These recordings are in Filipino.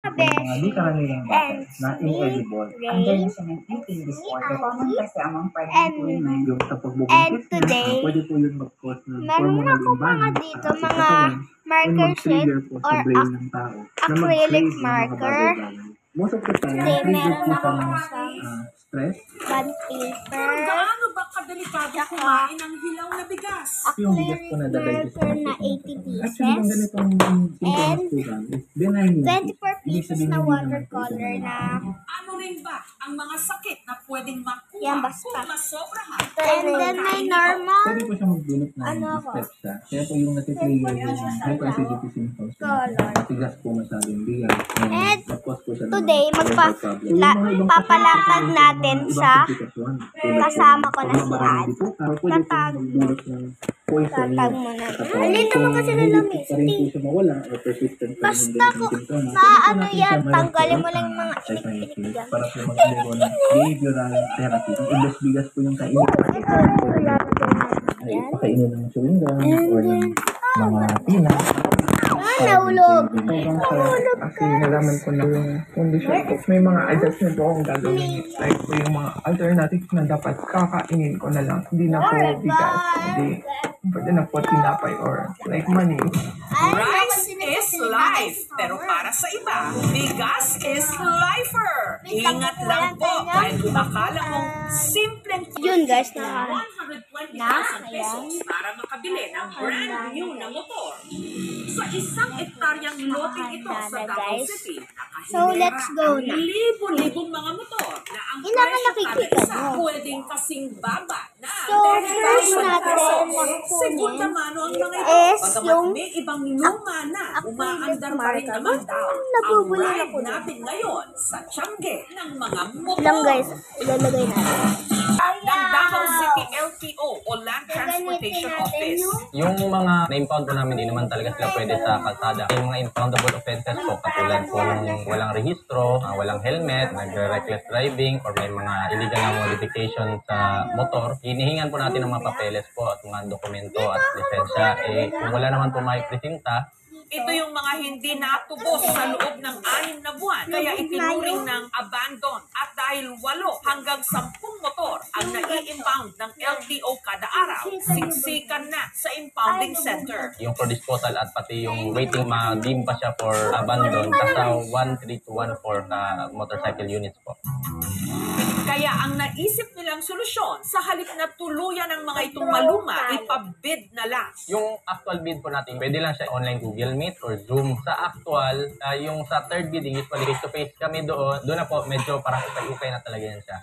Yung mga di karaniwang bakit na inedible. Under ng eating disorder, common kasi among pregnant women. Yung sa pagbubuntis niya, pwede po yun mag-cause ng hormonal imbalance dito sa mga katawan o marker sheet mag-trigger po sa or brain ng tao na acrylic mag-crave ng mga marker. bagay-bagay. Most of the time, Kasi trigger meron po sa akong stress. bond paper, Gaano ba kadelikado kumain ng hilaw na bigas? Yung bigas po na acrylic digestive marker na 80 Actually, yung pieces, ganitong symptoms po ba, is benign yung 24 Ibig pieces sabihin na hindi naman po watercolor ito na Ano rin ba ang mga sakit na pwedeng makuha Yan, basta. kung masobrahan? and then may normal Pwede po siya magdulot ng dyspepsia. Kaya po yung natitrigger yung hyperacidity symptoms. Color. Matigas po masyadong bigas. And Tapos po siya ng today, liver problem. papalapag natin sa kasama ko na si Ad. Pwede po magdulot ng poison. Tatag mo na. Alin Alin naman kasi na lamig. Pa rin po siya mawala o persistent pa rin Basta yung ko, symptoms. maano yan, tanggalin mo lang yung mga Psychiatrist inik-inik para po mag-undergo ng behavioral therapy. Ang ibas-bigas po yung kainin. Ay, pakainin ng chewing gum or ng mga peanut. Nahulog. Kasi nalaman ko na yung condition ko. May mga adjustment po akong gagawin. Like po yung mga alternatives na dapat kakainin ko na lang. Hindi na po bigas. Hindi. Pwede na po tinapay or like money. Rice is life, pero para sa iba, bigas is lifer. Ingat lang po, dahil kung akala mong simpleng Yun, guys, na 120,000 pesos para makabili ng brand new na motor. Sa isang ektaryang lote ito sa Davao guys. City, So, let's go na. libo-libong mga motor na ang Ilan ang presyo kada nakikita isa mo? pwedeng kasing baba na So, first 10,000 natin pesos. na Segunda kunin mano ang mga ito. is Bagamat yung may ibang luma na, umaandar pa rin marker. naman daw ang Nabubulol ride ako na. natin ngayon sa Tiangge ng mga motor. lang guys, ilalagay natin. Ng Davao City LTO o Land Transportation Office. Yung mga na-impound po namin, hindi naman talaga sila pwede sa kalsada. Yung mga impoundable offenses po, katulad po ng walang rehistro, walang helmet, nagre-reckless driving, or may mga illegal na modification sa motor, hinihingan po natin ng mga papeles po at mga dokumento at lisensya. Kung wala naman po may presinta, Ito yung mga hindi natubos sa loob ng 6 na buwan, kaya itinuring ng abandon. At dahil 8 hanggang 10 motor ang nai-impound ng LTO kada araw, siksikan na sa impounding center. yung for disposal at pati yung waiting, ma-deem pa siya for abandon, basta 13 to 14 na motorcycle units po. Kaya ang naisip nilang solusyon, sa halip na tuluyan ng mga itong maluma, ipabid na lang. Yung actual bid po natin, pwede lang siya online Google Meet or Zoom. Sa actual, yung sa third bidding, usually face-to-face kami doon na po medyo parang ukay-ukay na talaga yan siya.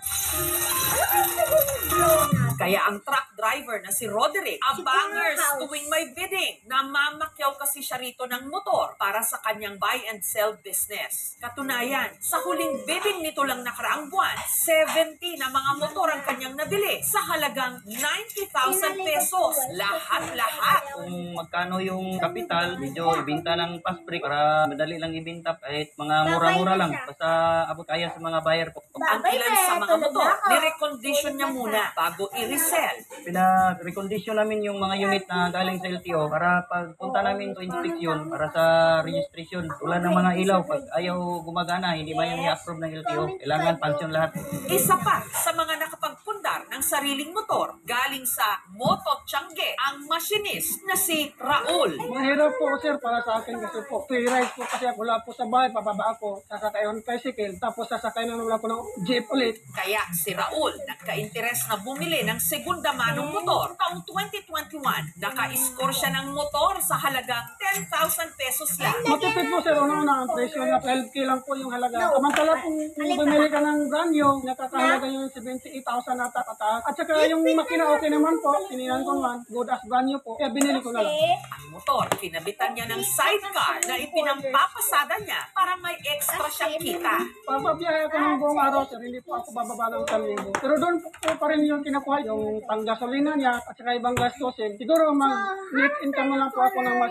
Kaya ang truck driver na si Roderick, abangers tuwing may bidding, namamakyaw kasi siya rito ng motor para sa kanyang buy and sell business. Katunayan, sa huling bidding nito lang nakaraang buwan, 70 na mga motor ang kanyang nabili sa halagang 90,000 pesos. Lahat-lahat. Kung magkano yung kapital, medyo ibinta lang pass-break para madali lang ibinta kahit mga mura-mura lang. Basta abot kaya sa mga buyer po. Ang ilan sa mga motor, nirecondition niya muna bago i-resell. Pina-recondition namin yung mga unit na galing sa LTO para pagpunta namin sa inspection para sa registration. Wala ng mga ilaw. Pag ayaw gumagana, hindi man yung i-approve ng LTO. Kailangan function lahat. Isa pa sa mga nakapagpundar ng sariling motor galing sa Moto Tiangge, ang machinist na si Raul. Mahirap po sir para sa akin kasi po free ride po kasi ako wala po sa bahay, pababa ako, sasakay ng tricycle, tapos sasakay na naman ako ng jeep ulit. Kaya si Raul nagka-interes na bumili ng segunda manong motor. Taong 2021, naka-score siya ng motor sa halagang 10,000 pesos lang. Matipid po sir, una ang presyo na 12K lang po yung halaga. Samantala kung bumili ka ng brand new, nakakahalaga yung 78,000 na pataas. At saka yung makina okay naman po, tininan ko man, good as brand new po, kaya binili ko na lang. Ang motor, kinabitan niya ng sidecar na ipinampapasada niya para may extra siyang kita. Papabiyahe ako ng buong araw, sir, hindi po ako bababa ng 1,000. Pero doon po pa rin yung kinukuha, yung panggasolina niya at saka ibang gastusin. Siguro mag-net income na lang po ako ng mga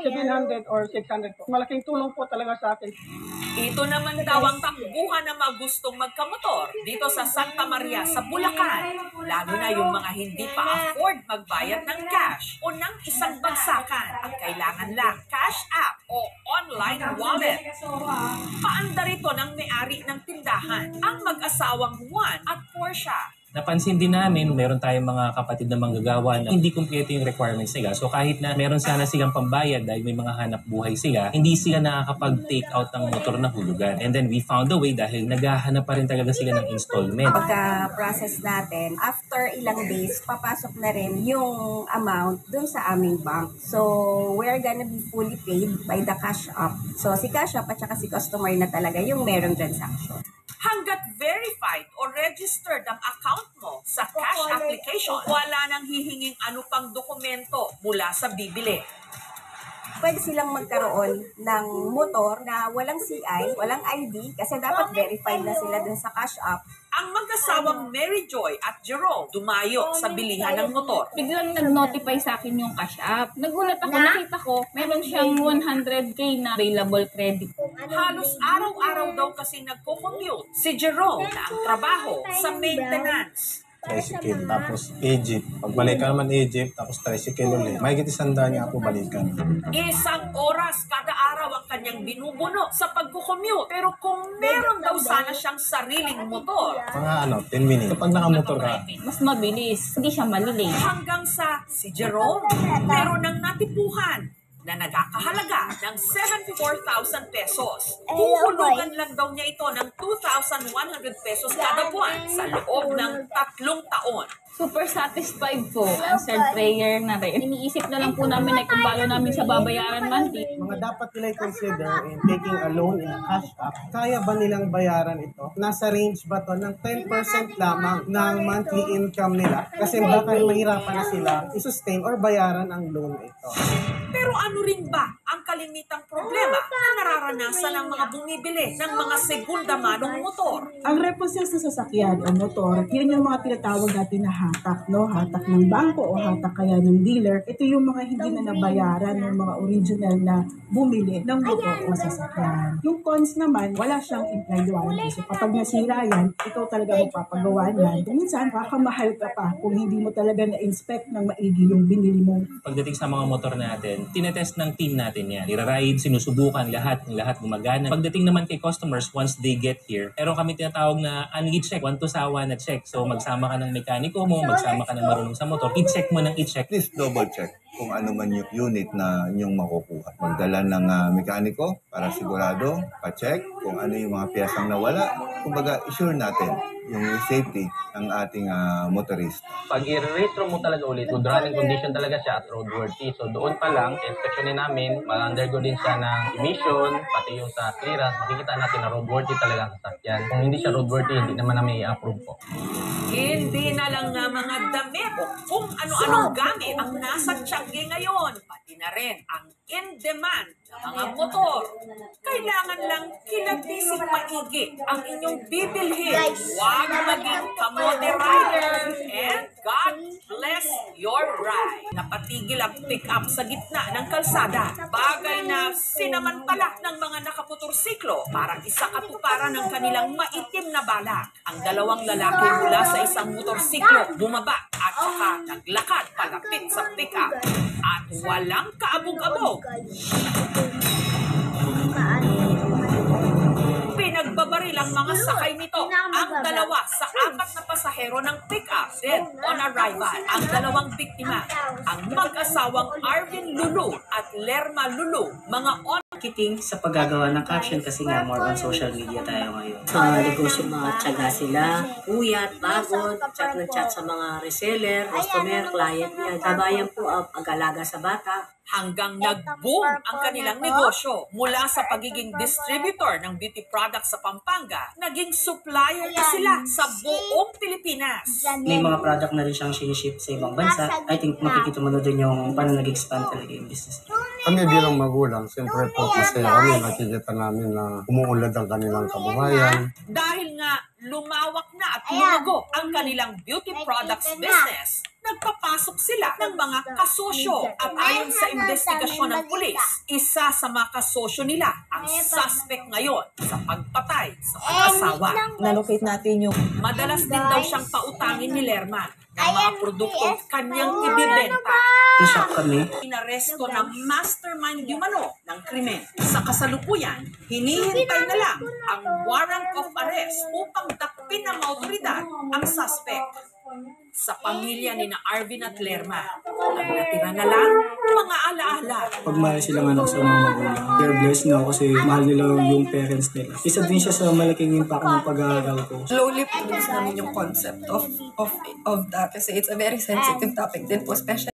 700 or 600 po. Malaking tulong po talaga sa akin. Ito naman daw ang takbuhan ng mga gustong magkamotor dito sa Santa Maria sa Bulacan. Lalo na yung mga hindi pa afford magbayad ng cash o ng isang bagsakan. Ang kailangan lang, cash app o online wallet. Paanda rito ng may-ari ng tindahan, ang mag-asawang Juan at Portia. Napansin din namin, meron tayong mga kapatid na manggagawa na hindi kumpleto yung requirements nila. So kahit na meron sana silang pambayad dahil may mga hanap buhay sila, hindi sila nakakapag-take out ng motor na hulugan. And then we found a way dahil naghahanap pa rin talaga sila ng installment. Pagka-process natin, after ilang days, papasok na rin yung amount dun sa aming bank. So we're gonna be fully paid by the cash app. So si cash app at saka si customer na talaga yung merong transaction. Hanggat verified o registered ang account mo sa cash application, wala nang hihinging ano pang dokumento mula sa bibili. Pwede silang magkaroon ng motor na walang CI, walang ID, kasi dapat verified na sila dun sa cash app. Ang mag-asawang Mary Joy at Jerome dumayo sa bilihan ng motor. Biglang nag-notify sa akin yung cash app. Nagulat ako, nakita ko, meron siyang 100k na available credit. Halos araw-araw daw kasi nagko-commute si Jerome na ang trabaho sa maintenance. Tricycle, tapos Egypt. Pagbalik ka naman Egypt, tapos tricycle ulit. May gitisanda niya ako balikan. 1 oras kada araw ang kanyang binubuno sa pagko-commute. Pero kung meron daw sana siyang sariling motor, Mga 10 minutes. Kapag nakamotor ka, Mas mabilis, hindi siya malilate. hanggang sa si Jerome meron ng natipuhan na nagkakahalaga ng 74,000 pesos. Huhulugan lang daw niya ito ng 2,100 pesos kada buwan sa loob ng 3 taon. Super satisfied po. Answered prayer na rin. Iniisip na lang po namin ay kung paano namin sa babayaran monthly. Mga dapat nila consider in taking a loan in a cash app. Kaya ba nilang bayaran ito? Nasa range ba to ng 10% lamang ng monthly income nila? Kasi baka mahirapan na sila i-sustain or bayaran ang loan ito. Pero ano rin ba ang kalimitang problema na nararanasan ng mga bumibili ng mga segunda manong motor? Ang repossess na sasakyan o motor, yun yung mga tinatawag natin na hatak, no? Hatak ng bangko o hatak kaya ng dealer. Ito yung mga hindi na nabayaran ng mga original na bumili ng motor o sasakyan. Yung cons naman, wala siyang implied warranty. So kapag nasira yan, ikaw talaga magpapagawa niyan. Minsan, kakamahal ka pa kung hindi mo talaga na-inspect ng maigi yung binili mo. Pagdating sa mga motor natin, tinetest ng team natin yan. Nira-ride, sinusubukan, lahat gumagana. Pagdating naman kay customers, once they get here, meron kami tinatawag na check, 1 to sawa na check. So magsama ka ng mekaniko mo, magsama ka ng marunong sa motor, i-check mo ng i-check. Please double check kung ano man yung unit na inyong makukuha. Magdala ng mekaniko para sigurado, pa-check kung ano yung mga piyasang nawala. Kumbaga, assure natin yung safety ng ating motorista. Pag i-retro mo talaga ulit, good running condition talaga siya at roadworthy. So doon pa lang, inspectionin namin, mag-undergo din siya ng emission, pati yung sa clearance, makikita natin na roadworthy talaga ang sasakyan. Kung hindi siya roadworthy, hindi naman namin i-approve po. Hindi na lang nga mga damit o kung ano-anong gamit ang nasa tiyangge ngayon, pati na rin ang in-demand na mga motor. Kailangan lang kilatisin maigi ang inyong bibilhin. Huwag maging kamote rider. And God bless your ride. Napatigil ang pick-up sa gitna ng kalsada. Bagay na sinamantala ng mga nakamotorsiklo para isakatuparan ng kanilang maitim na balak. Ang dalawang lalaki mula sa isang motorsiklo bumaba at saka naglakad palapit sa pick-up. At walang kaabog-abog. Pinagbabaril ang mga sakay nito. Ang dalawa sa 4 na pasahero ng pick-up dead on arrival. Ang dalawang biktima, ang mag-asawang Arvin Lulu at Lerma Lulu, mga marketing sa paggagawa ng caption kasi nga more on social media tayo ngayon. Sa negosyo mga tiyaga sila, puyat, pagod, chat na chat sa mga reseller, customer, client niya. Kabayan po ang pag-alaga sa bata, hanggang nag-boom ang kanilang negosyo. Mula sa pagiging distributor ng beauty products sa Pampanga, naging supplier na sila sa buong Pilipinas. May mga product na rin siyang siniship sa ibang bansa. I think makikita mo na doon yung paano nag-expand talaga yung business. Kami bilang magulang, siyempre po masaya kami. Nakikita namin na umuunlad ang kanilang kabuhayan. Dahil nga lumawak na at lumago ang kanilang beauty products business, nagpapasok sila ng mga kasosyo. At ayon sa investigasyon ng pulis, isa sa mga kasosyo nila ang suspect ngayon sa pagpatay sa mag-asawa. Nalocate natin yung... Madalas din daw siyang pautangin ni Lerma ng mga produktong kanyang ibibenta. Na-shock kami. Inaresto ng mastermind umano ng krimen. Sa kasalukuyan, hinihintay na lang ang warrant of arrest upang dakpin ng mga otoridad ang suspect. Sa pamilya ni na Arvin at Lerma, ang natira na lang mga alaala. Pag mahal silang anak sa mga magulang, they're blessed na kasi mahal nila yung parents nila. Isa din siya sa malaking impact ng pag-aaral ko. Slowly produce namin yung concept of that kasi it's a very sensitive topic din po, especially